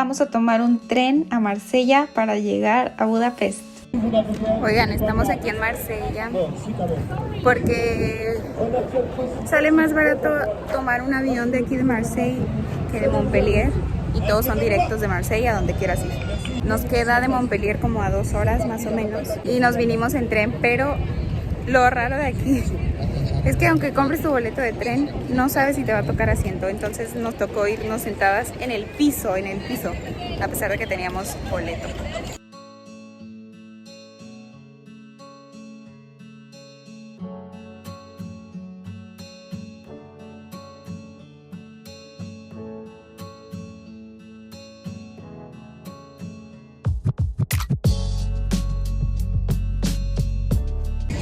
vamos a tomar un tren a Marsella para llegar a Budapest. Oigan, estamos aquí en Marsella porque sale más barato tomar un avión de aquí de Marsella que de Montpellier y todos son directos de Marsella a donde quieras ir. Nos queda de Montpellier como a 2 horas más o menos y nos vinimos en tren, pero lo raro de aquí es que aunque compres tu boleto de tren, no sabes si te va a tocar asiento. Entonces nos tocó irnos sentadas en el piso, a pesar de que teníamos boleto.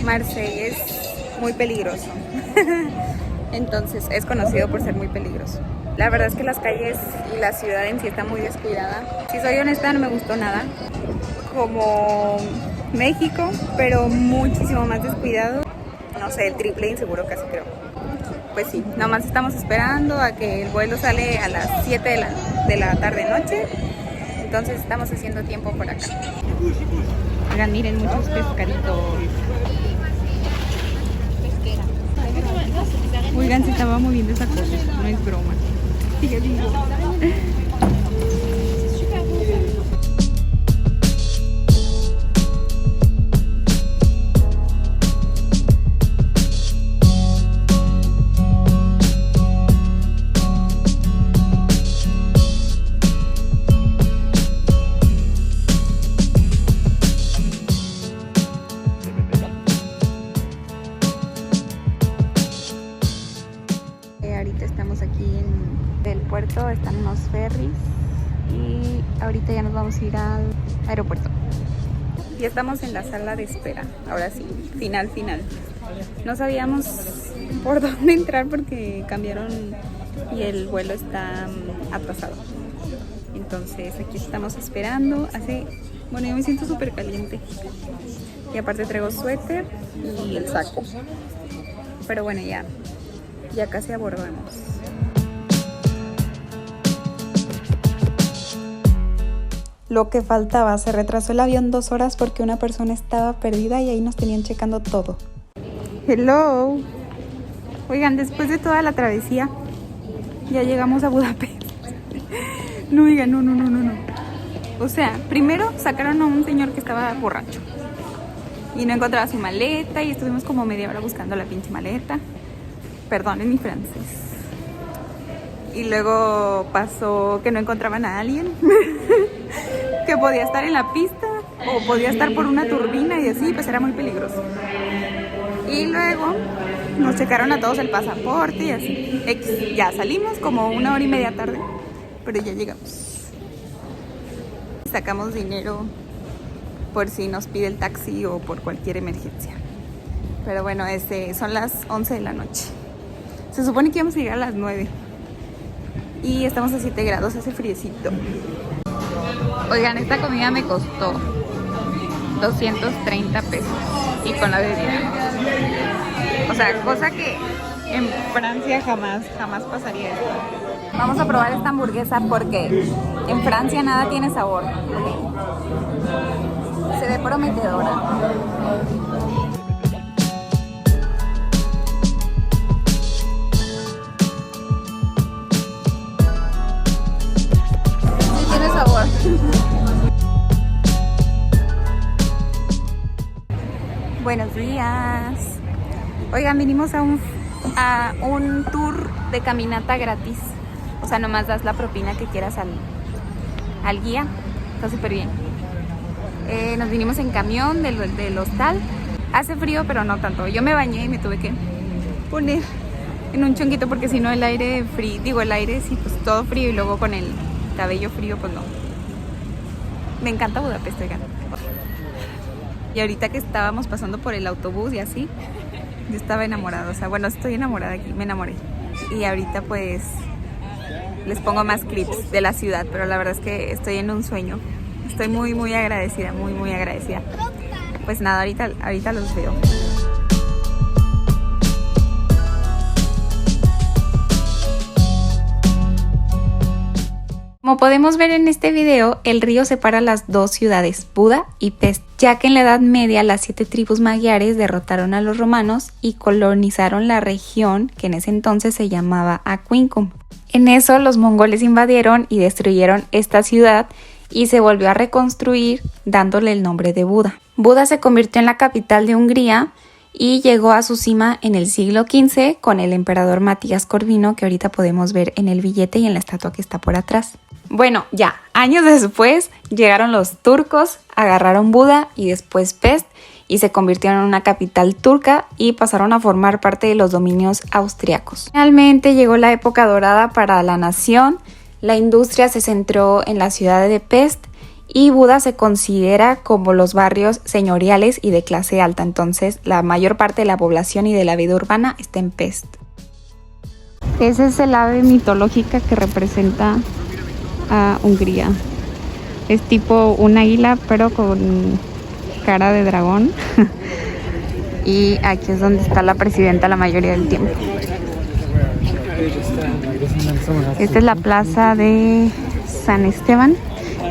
Marsella es muy peligroso. Entonces es conocido por ser muy peligroso. La verdad es que las calles y la ciudad en sí está muy descuidada. Si soy honesta, no me gustó nada. Como México, pero muchísimo más descuidado. No sé, el triple de inseguro casi creo. Pues sí, nada más estamos esperando a que el vuelo sale a las 7 de la tarde-noche. Entonces estamos haciendo tiempo por acá. Oigan, miren, muchos pescaditos. Oigan, se estaba moviendo esa cosa, no es broma. Sigue vivo. Ahorita estamos aquí en el puerto, están unos ferries y ahorita ya nos vamos a ir al aeropuerto. Ya estamos en la sala de espera, ahora sí, final. No sabíamos por dónde entrar porque cambiaron y el vuelo está atrasado. Entonces aquí estamos esperando, bueno, yo me siento súper caliente. Y aparte traigo suéter y el saco. Pero bueno, ya casi abordamos. Lo que faltaba, se retrasó el avión 2 horas porque una persona estaba perdida y ahí nos tenían checando todo. Hello. Oigan, después de toda la travesía, ya llegamos a Budapest. No, oigan, no. O sea, primero sacaron a un señor que estaba borracho y no encontraba su maleta y estuvimos como media hora buscando la pinche maleta. Perdonen mi francés. Y luego pasó que no encontraban a alguien que podía estar en la pista o podía estar por una turbina y así, pues era muy peligroso. Y luego nos checaron a todos el pasaporte y así. Ya salimos como 1 hora y media tarde, pero ya llegamos. Sacamos dinero por si nos pide el taxi o por cualquier emergencia. Pero bueno, son las 11 de la noche. Se supone que íbamos a llegar a las 9 y estamos a 7 grados, hace friecito. Oigan, esta comida me costó 230 pesos y con la bebida. O sea, cosa que en Francia jamás pasaría esto. Vamos a probar esta hamburguesa porque en Francia nada tiene sabor. Se ve prometedora. Buenos días. Oigan, vinimos a un tour de caminata gratis. O sea, nomás das la propina que quieras al guía. Está súper bien. Nos vinimos en camión del hostal. Hace frío, pero no tanto. Yo me bañé y me tuve que poner en un chonguito porque si no el aire frío, el aire sí, pues todo frío y luego con el cabello frío, pues no. Me encanta Budapest, oigan. Y ahorita que estábamos pasando por el autobús y así, yo estaba enamorada. O sea, bueno, estoy enamorada aquí, me enamoré. Y ahorita pues les pongo más clips de la ciudad, pero la verdad es que estoy en un sueño. Estoy muy agradecida, muy agradecida. Pues nada, ahorita los veo. Como podemos ver en este video, el río separa las dos ciudades, Buda y Pest, ya que en la Edad Media las 7 tribus magiares derrotaron a los romanos y colonizaron la región que en ese entonces se llamaba Aquincum. En eso los mongoles invadieron y destruyeron esta ciudad y se volvió a reconstruir dándole el nombre de Buda. Buda se convirtió en la capital de Hungría y llegó a su cima en el siglo XV con el emperador Matías Corvino, que ahorita podemos ver en el billete y en la estatua que está por atrás. Bueno, ya, años después llegaron los turcos, agarraron Buda y después Pest y se convirtieron en una capital turca y pasaron a formar parte de los dominios austriacos. Finalmente llegó la época dorada para la nación, la industria se centró en la ciudad de Pest y Buda se considera como los barrios señoriales y de clase alta, entonces la mayor parte de la población y de la vida urbana está en Pest. Ese es el ave mitológica que representa a Hungría. Es tipo un águila pero con cara de dragón. Y aquí es donde está la presidenta la mayoría del tiempo. Esta es la plaza de San Esteban,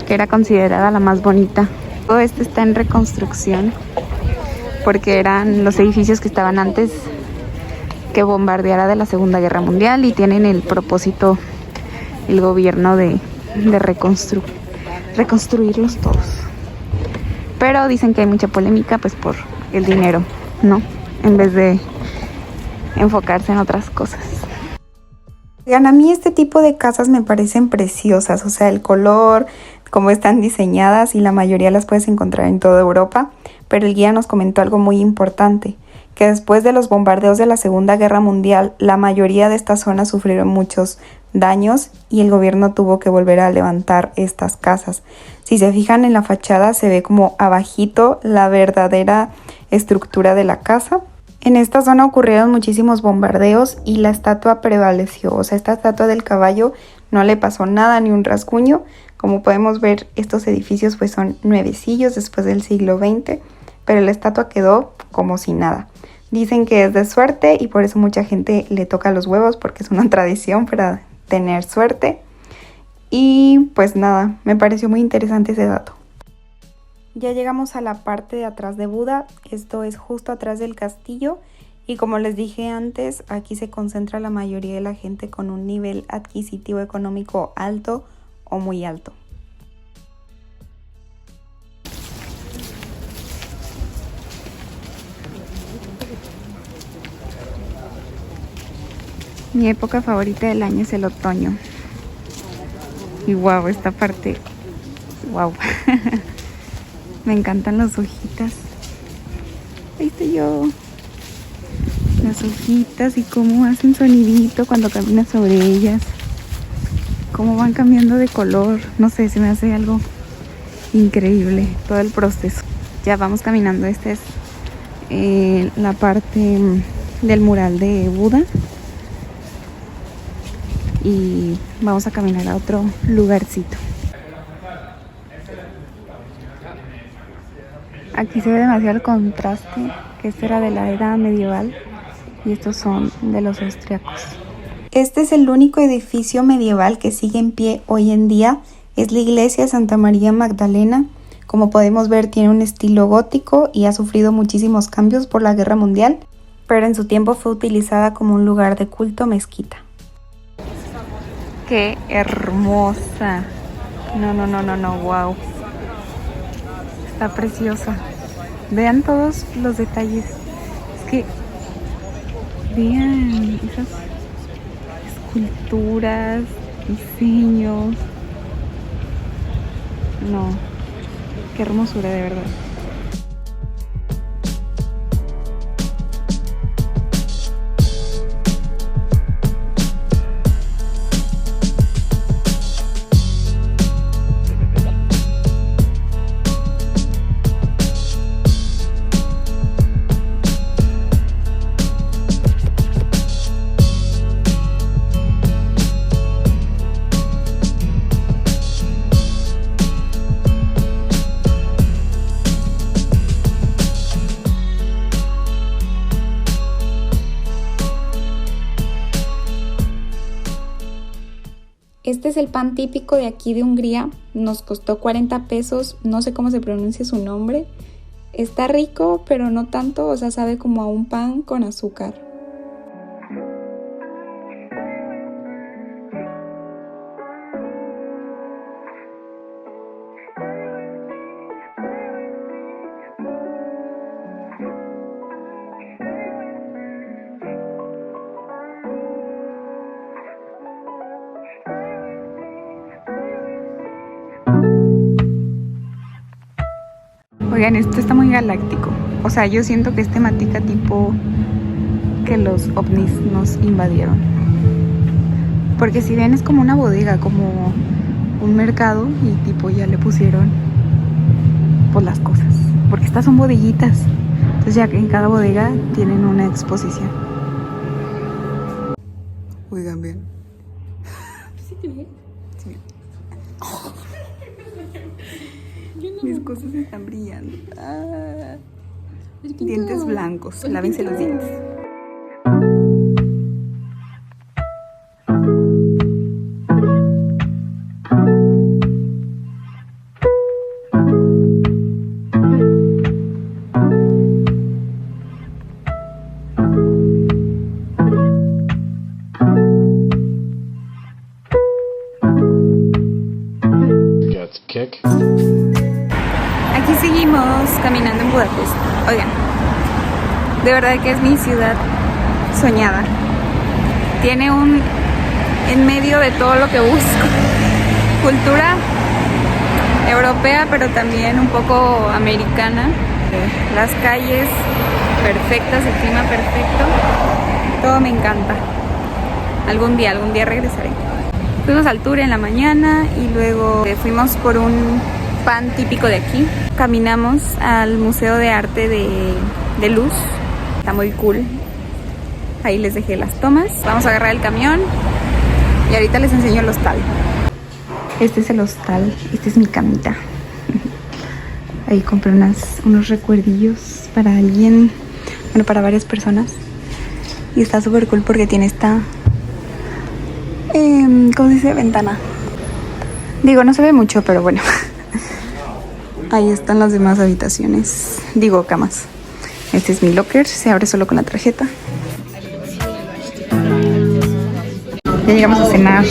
que era considerada la más bonita. Todo esto está en reconstrucción porque eran los edificios que estaban antes que bombardeara de la Segunda Guerra Mundial y tienen el propósito el gobierno de reconstruirlos todos. Pero dicen que hay mucha polémica pues por el dinero, ¿no? En vez de enfocarse en otras cosas. A mí este tipo de casas me parecen preciosas, o sea, el color, cómo están diseñadas y la mayoría las puedes encontrar en toda Europa, pero el guía nos comentó algo muy importante, que después de los bombardeos de la Segunda Guerra Mundial, la mayoría de estas zonas sufrieron muchos daños y el gobierno tuvo que volver a levantar estas casas. Si se fijan en la fachada se ve como abajito la verdadera estructura de la casa. En esta zona ocurrieron muchísimos bombardeos y la estatua prevaleció, o sea, esta estatua del caballo no le pasó nada ni un rasguño. Como podemos ver, estos edificios pues son nuevecillos después del siglo XX, pero la estatua quedó como si nada. Dicen que es de suerte y por eso mucha gente le toca los huevos porque es una tradición para tener suerte. Y pues nada, me pareció muy interesante ese dato. Ya llegamos a la parte de atrás de Buda, esto es justo atrás del castillo y como les dije antes, aquí se concentra la mayoría de la gente con un nivel adquisitivo económico alto o muy alto. Mi época favorita del año es el otoño. Y wow, esta parte, wow. Me encantan las hojitas. Ahí estoy yo. Las hojitas y cómo hacen sonidito cuando caminas sobre ellas. Cómo van cambiando de color. No sé, se me hace algo increíble todo el proceso. Ya vamos caminando. Esta es la parte del mural de Buda. Y vamos a caminar a otro lugarcito. Aquí se ve demasiado el contraste, que este era de la era medieval y estos son de los austriacos. Este es el único edificio medieval que sigue en pie hoy en día, es la iglesia de Santa María Magdalena. Como podemos ver tiene un estilo gótico y ha sufrido muchísimos cambios por la Guerra Mundial, pero en su tiempo fue utilizada como un lugar de culto mezquita. ¡Qué hermosa! No, wow. Está preciosa. Vean todos los detalles. Es que vean esas esculturas, diseños. No, qué hermosura de verdad. Este es el pan típico de aquí de Hungría. Nos costó 40 pesos. No sé cómo se pronuncia su nombre. Está rico, pero no tanto. O sea, sabe como a un pan con azúcar. Oigan, esto está muy galáctico. O sea, yo siento que es temática tipo que los ovnis nos invadieron. Porque si ven es como una bodega, como un mercado y tipo ya le pusieron pues las cosas. Porque estas son bodeguitas. Entonces ya que en cada bodega tienen una exposición. Oigan bien. ¿Sí te ven? Sí. Mis cosas están brillando. Dientes blancos. Lávense los dientes. Aquí seguimos caminando en Budapest. Oigan, de verdad que es mi ciudad soñada. Tiene un en medio de todo lo que busco. Cultura europea, pero también un poco americana. Las calles perfectas, el clima perfecto. Todo me encanta. Algún día regresaré. Fuimos al tour en la mañana y luego fuimos por un pan típico de aquí. Caminamos al Museo de Arte de Luz. Está muy cool. Ahí les dejé las tomas. Vamos a agarrar el camión y ahorita les enseño el hostal. Este es el hostal. Esta es mi camita. Ahí compré unos recuerdillos para alguien, bueno, para varias personas. Y está súper cool porque tiene esta... ¿cómo se dice? Ventana. Digo, no se ve mucho, pero bueno. Ahí están las demás habitaciones. Digo, camas. Este es mi locker. Se abre solo con la tarjeta. Ya llegamos a cenar.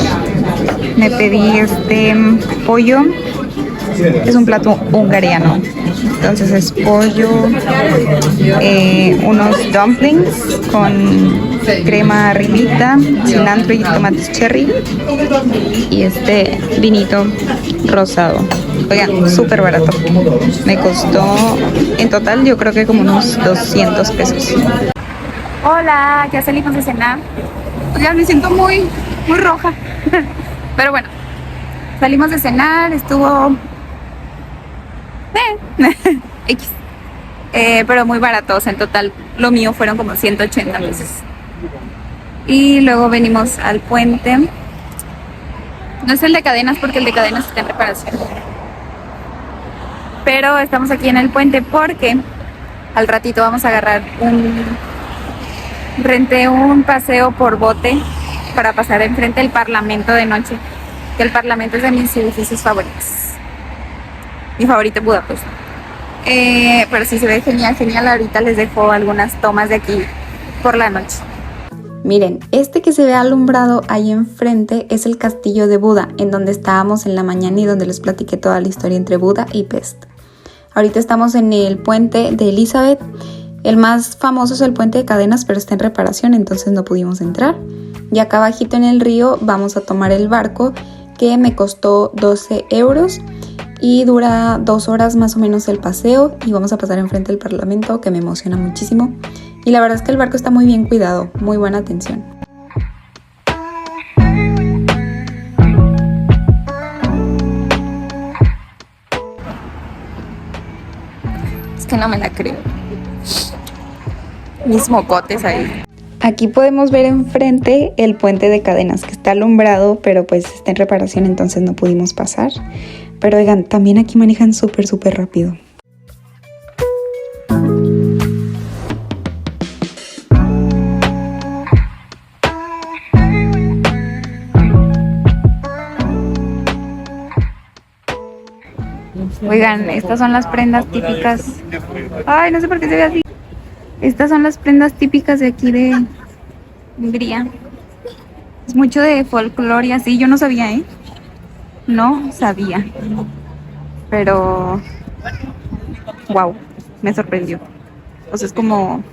Me pedí este pollo. Es un plato hungariano. Entonces es pollo, unos dumplings con crema arribita, cilantro y tomates cherry y este vinito rosado. Oigan, súper barato. Me costó en total yo creo que como unos 200 pesos. Hola, ya salimos de cenar. Oigan, me siento muy roja. Pero bueno, salimos de cenar, estuvo... X. Pero muy baratos. En total lo mío fueron como 180 pesos. Y luego venimos al puente. No es el de Cadenas porque el de Cadenas está en reparación. Pero estamos aquí en el puente porque al ratito vamos a agarrar renté un paseo por bote para pasar enfrente del Parlamento de noche. Que el Parlamento es de mis edificios favoritos. Mi favorito es Budapest. Pero sí se ve genial. Ahorita les dejo algunas tomas de aquí por la noche. Miren, este que se ve alumbrado ahí enfrente es el castillo de Buda, en donde estábamos en la mañana y donde les platiqué toda la historia entre Buda y Pest. Ahorita estamos en el puente de Elizabeth. El más famoso es el puente de Cadenas, pero está en reparación, entonces no pudimos entrar. Y acá abajito en el río vamos a tomar el barco, que me costó 12 euros. Y dura 2 horas más o menos el paseo y vamos a pasar enfrente del Parlamento, que me emociona muchísimo. Y la verdad es que el barco está muy bien cuidado, muy buena atención. Es que no me la creo. Mis mocotes ahí. Aquí podemos ver enfrente el puente de Cadenas, que está alumbrado, pero pues está en reparación, entonces no pudimos pasar. Pero oigan, también aquí manejan súper rápido. Oigan, estas son las prendas típicas. Ay, no sé por qué se ve así. Estas son las prendas típicas de aquí de Hungría. Es mucho de folclore y así. Yo no sabía, ¿eh? No sabía. Pero, wow, me sorprendió. O sea, es como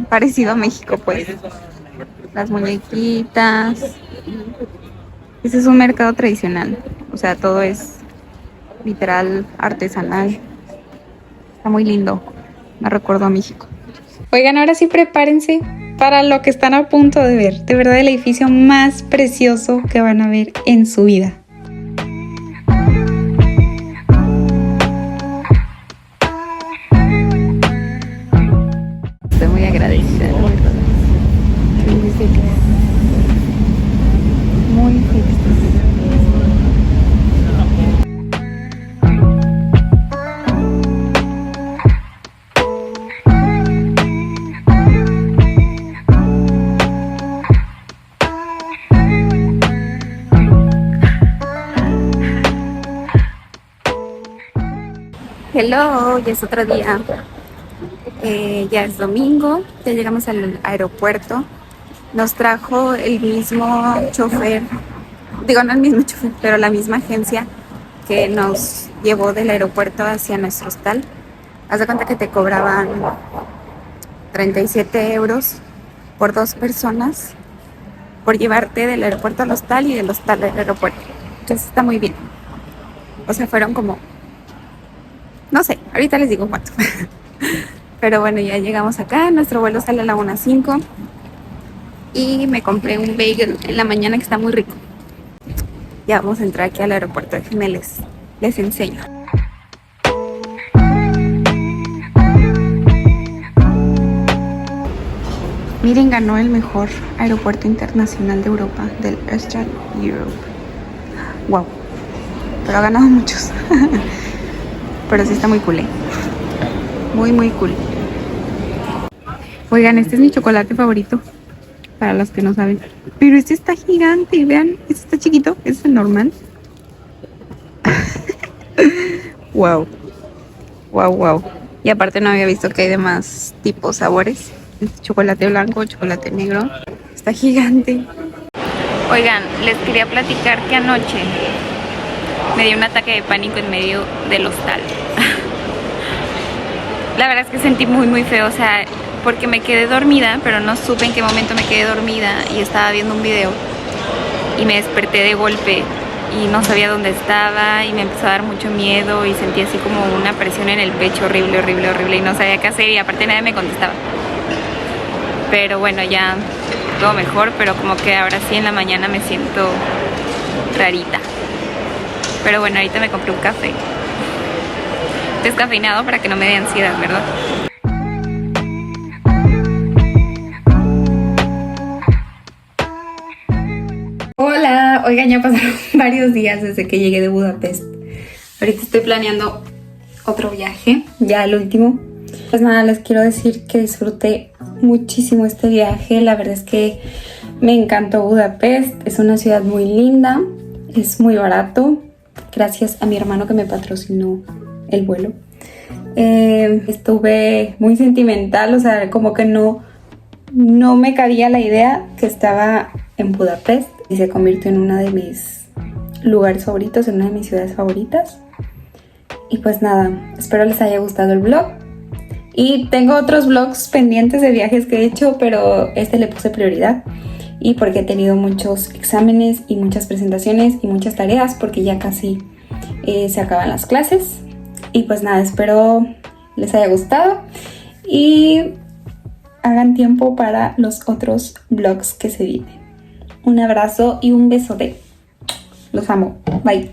parecido a México, pues. Las muñequitas. Ese es un mercado tradicional. O sea, todo es literal artesanal. Está muy lindo. Me recuerdo a México. Oigan, ahora sí prepárense para lo que están a punto de ver. De verdad, el edificio más precioso que van a ver en su vida. Estoy muy agradecida, la verdad. Estoy muy feliz. Muy feliz. Hello, ya es otro día. Ya es domingo, ya llegamos al aeropuerto. Nos trajo el mismo chofer, digo no el mismo chofer, pero la misma agencia que nos llevó del aeropuerto hacia nuestro hostal. Haz de cuenta que te cobraban 37 euros por 2 personas por llevarte del aeropuerto al hostal y del hostal al aeropuerto. Entonces está muy bien. O sea, fueron como, no sé, ahorita les digo cuánto. Pero bueno, ya llegamos acá, nuestro vuelo sale a la 1:05 y me compré un bagel en la mañana que está muy rico. Ya vamos a entrar aquí al aeropuerto, déjenme les enseño. Miren, ganó el mejor aeropuerto internacional de Europa, del Eastern Europe. Wow, pero ha ganado muchos. Pero sí está muy cool, ¿eh? Muy, muy cool. Oigan, este es mi chocolate favorito, para los que no saben. Pero este está gigante, vean, este está chiquito, este es el normal. Wow, wow, wow. Y aparte no había visto que hay de más tipos, sabores. Este chocolate blanco, chocolate negro. Está gigante. Oigan, les quería platicar que anoche me dio un ataque de pánico en medio del hostal. La verdad es que sentí muy, muy feo, o sea, porque me quedé dormida, pero no supe en qué momento me quedé dormida y estaba viendo un video y me desperté de golpe y no sabía dónde estaba y me empezó a dar mucho miedo y sentí así como una presión en el pecho horrible, horrible, horrible y no sabía qué hacer y aparte nadie me contestaba. Pero bueno, ya todo mejor, pero como que ahora sí en la mañana me siento rarita. Pero bueno, ahorita me compré un café descafeinado para que no me dé ansiedad, ¿verdad? Hola, oigan, ya pasaron varios días desde que llegué de Budapest. Ahorita estoy planeando otro viaje, ya el último. Pues nada, les quiero decir que disfruté muchísimo este viaje. La verdad es que me encantó Budapest. Es una ciudad muy linda, es muy barato. Gracias a mi hermano que me patrocinó el vuelo. Estuve muy sentimental, o sea, como que no me cabía la idea que estaba en Budapest y se convirtió en uno de mis lugares favoritos, en una de mis ciudades favoritas. Y pues nada, espero les haya gustado el vlog. Y tengo otros vlogs pendientes de viajes que he hecho, pero este le puse prioridad. Y porque he tenido muchos exámenes y muchas presentaciones y muchas tareas, porque ya casi se acaban las clases. Y pues nada, espero les haya gustado y hagan tiempo para los otros vlogs que se vienen. Un abrazo y un besote. Los amo. Bye.